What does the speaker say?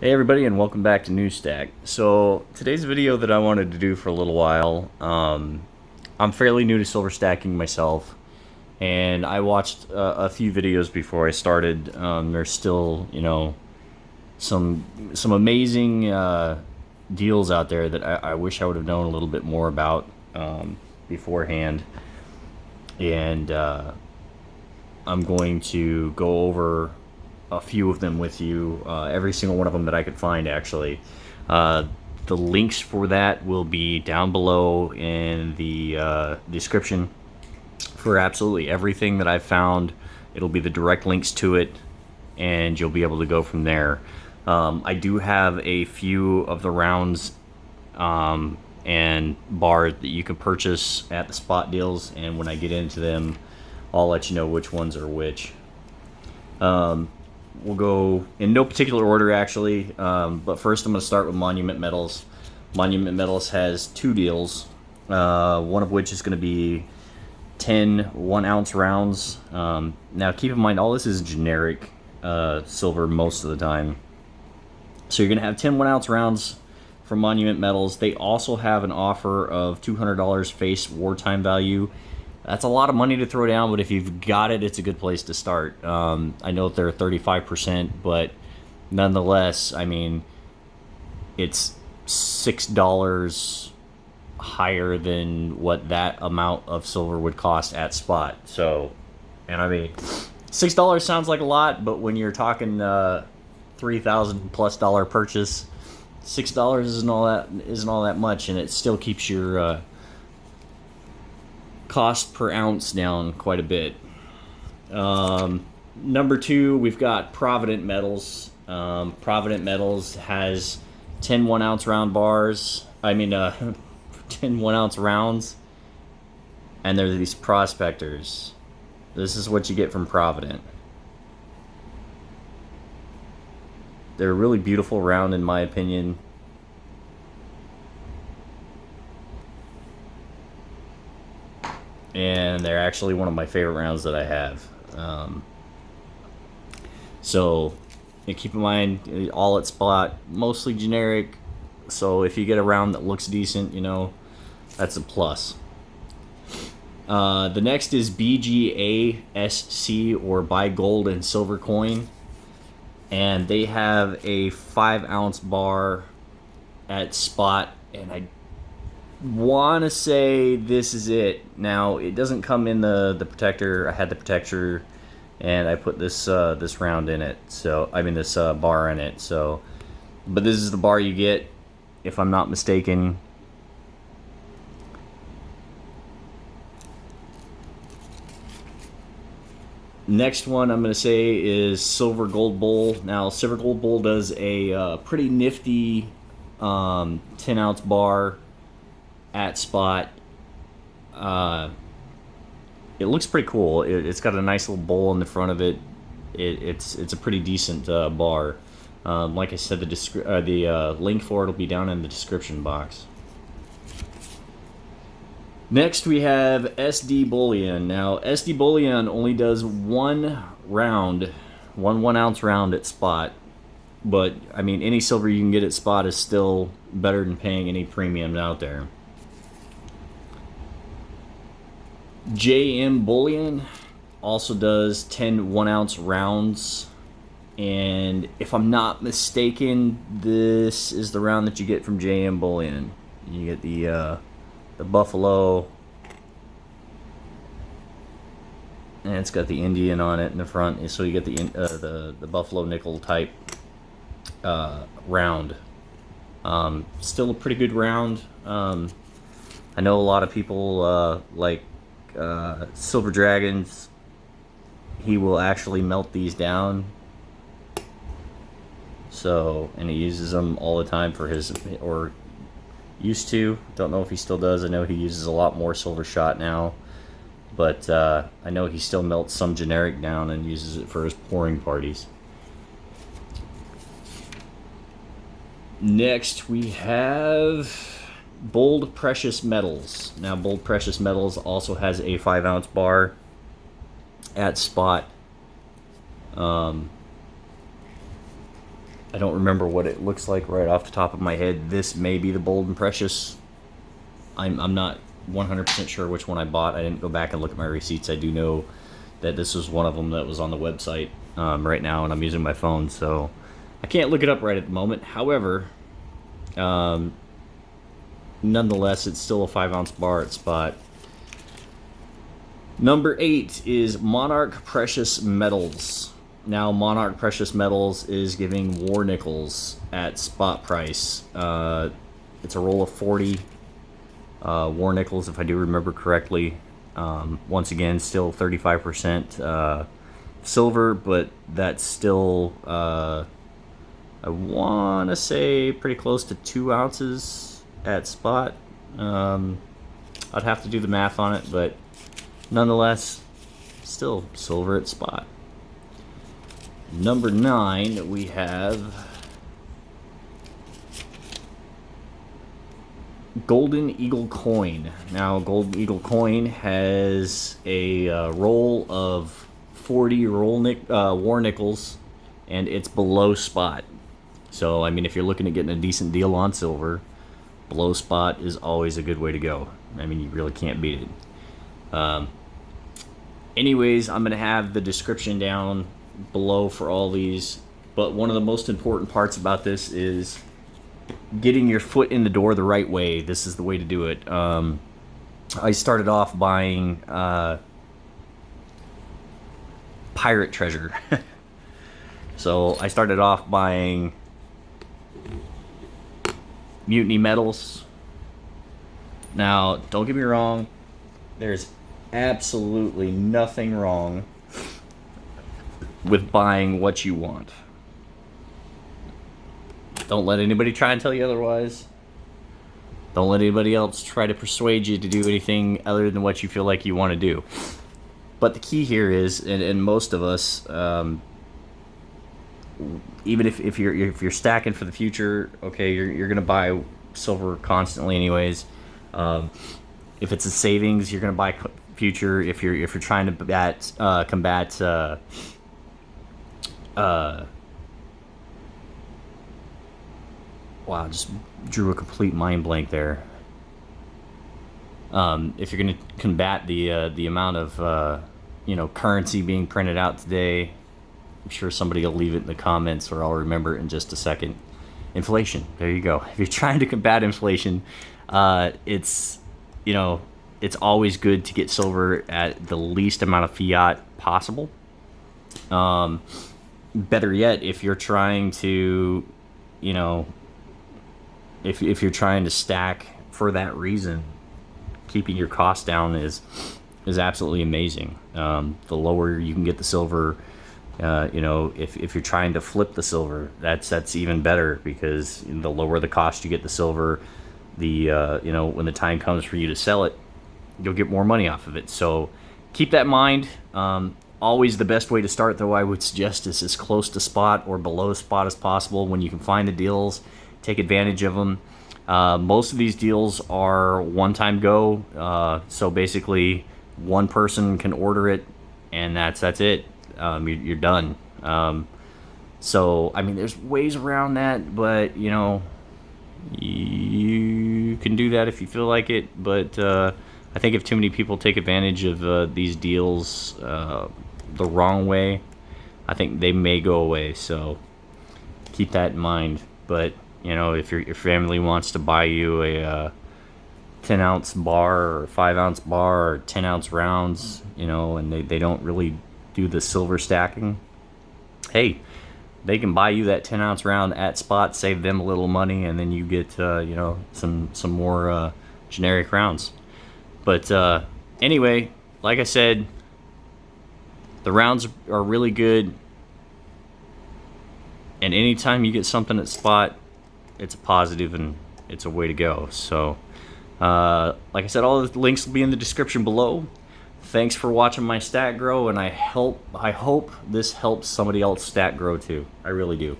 Hey everybody, and welcome back to Newstack. So today's video that I wanted to do for a little while, I'm fairly new to silver stacking myself, and I watched a few videos before I started. There's still, some amazing deals out there that I wish I would have known a little bit more about beforehand, and I'm going to go over a few of them with you, every single one of them that I could find, actually. Uh, the links for that will be down below in the description for absolutely everything that I've found. It'll be the direct links to it, and you'll be able to go from there. I do have a few of the rounds and bars that you can purchase at the spot deals, and when I get into them, I'll let you know which ones are which. We'll go in no particular order, actually, but first I'm going to start with Monument Metals. Monument Metals has two deals, one of which is going to be 10 1-ounce rounds. Now keep in mind, all this is generic silver most of the time. So you're going to have 10 1-ounce rounds from Monument Metals. They also have an offer of $200 face wartime value. That's a lot of money to throw down, but if you've got it, it's a good place to start. I know that they're 35%, but nonetheless, I mean, it's $6 higher than what that amount of silver would cost at spot. So, and I mean, $6 sounds like a lot, but when you're talking $3,000+ purchase, $6 isn't all that much, and it still keeps your cost per ounce down quite a bit. Number two, we've got Provident Metals. Provident Metals has 10 1-ounce round bars. 10 1-ounce rounds. And they're these prospectors. This is what you get from Provident. They're a really beautiful round, in my opinion. And they're actually one of my favorite rounds that I have. So keep in mind, all at spot, mostly generic. So if you get a round that looks decent, that's a plus. The next is BGASC, or Buy Gold and Silver Coin. And they have a 5-ounce bar at spot, and I want to say this is it. Now, it doesn't come in the protector. I had the protector, and I put this round in it. So this bar in it. So, but this is the bar you get, if I'm not mistaken. Next one I'm going to say is Silver Gold Bull. Now, Silver Gold Bull does a pretty nifty 10-ounce bar at spot. It looks pretty cool. It's got a nice little bowl in the front of it. It's a pretty decent bar. Like I said, the link for it will be down in the description box. Next, we have SD Bullion. Now, SD Bullion only does one 1-ounce round at spot. But, any silver you can get at spot is still better than paying any premium out there. JM Bullion also does 10 1-ounce rounds. And if I'm not mistaken, this is the round that you get from JM Bullion. You get the buffalo, and it's got the Indian on it in the front, so you get the buffalo nickel type round. Still a pretty good round. I know a lot of people like Silver Dragons. He will actually melt these down. So, and he uses them all the time for his, or used to. Don't know if he still does. I know he uses a lot more silver shot now, but I know he still melts some generic down and uses it for his pouring parties. Next, we have Bold Precious Metals. Now, Bold Precious Metals also has a 5-ounce bar at spot. I don't remember what it looks like right off the top of my head. This may be the Bold and Precious. I'm not 100% sure which one I bought. I didn't go back and look at my receipts. I do know that this was one of them that was on the website right now, and I'm using my phone, so I can't look it up right at the moment. However, nonetheless, it's still a 5-ounce bar at Spot. Number 8 is Monarch Precious Metals. Now, Monarch Precious Metals is giving war nickels at spot price. It's a roll of 40 war nickels, if I do remember correctly. Once again, still 35% silver, but that's still, I want to say, pretty close to 2 ounces at spot. I'd have to do the math on it, but nonetheless, still silver at spot. Number 9, we have Golden Eagle Coin. Now, Golden Eagle Coin has a roll of 40 war nickels, and it's below spot. So, I mean, if you're looking at getting a decent deal on silver, below spot is always a good way to go. I mean, you really can't beat it. Anyways, I'm going to have the description down below for all these, but one of the most important parts about this is getting your foot in the door the right way. This is the way to do it. I started off buying pirate treasure. So I started off buying mutiny metals. Now, don't get me wrong, there's absolutely nothing wrong with buying what you want. Don't let anybody try and tell you otherwise. Don't let anybody else try to persuade you to do anything other than what you feel like you want to do. But the key here is, and most of us, even if you're stacking for the future, okay, you're gonna buy silver constantly anyways. If it's a savings, you're gonna buy future. If you're trying to combat wow, just drew a complete mind blank there. If you're going to combat the amount of currency being printed out today, I'm sure somebody will leave it in the comments, or I'll remember it in just a second. Inflation. There you go. If you're trying to combat inflation, it's always good to get silver at the least amount of fiat possible. Better yet, if you're trying to, if you're trying to stack for that reason, keeping your costs down is absolutely amazing. The lower you can get the silver, if you're trying to flip the silver, that's even better, because the lower the cost you get the silver, when the time comes for you to sell it, you'll get more money off of it. So keep that in mind. Always the best way to start, though, I would suggest, is as close to spot or below spot as possible. When you can find the deals, take advantage of them. Most of these deals are one-time go, so basically one person can order it, and that's it. You're done. So, I mean, there's ways around that, but, you can do that if you feel like it. But I think if too many people take advantage of these deals the wrong way, I think they may go away. So keep that in mind. But if your family wants to buy you a 10-ounce bar or 5-ounce bar or 10-ounce rounds, and they don't really do the silver stacking, hey, they can buy you that 10-ounce round at spot, save them a little money, and then you get some more generic rounds. But anyway, like I said, the rounds are really good, and anytime you get something at spot, it's a positive and it's a way to go. So like I said, all the links will be in the description below. Thanks for watching my stack grow, and I hope this helps somebody else stack grow too. I really do.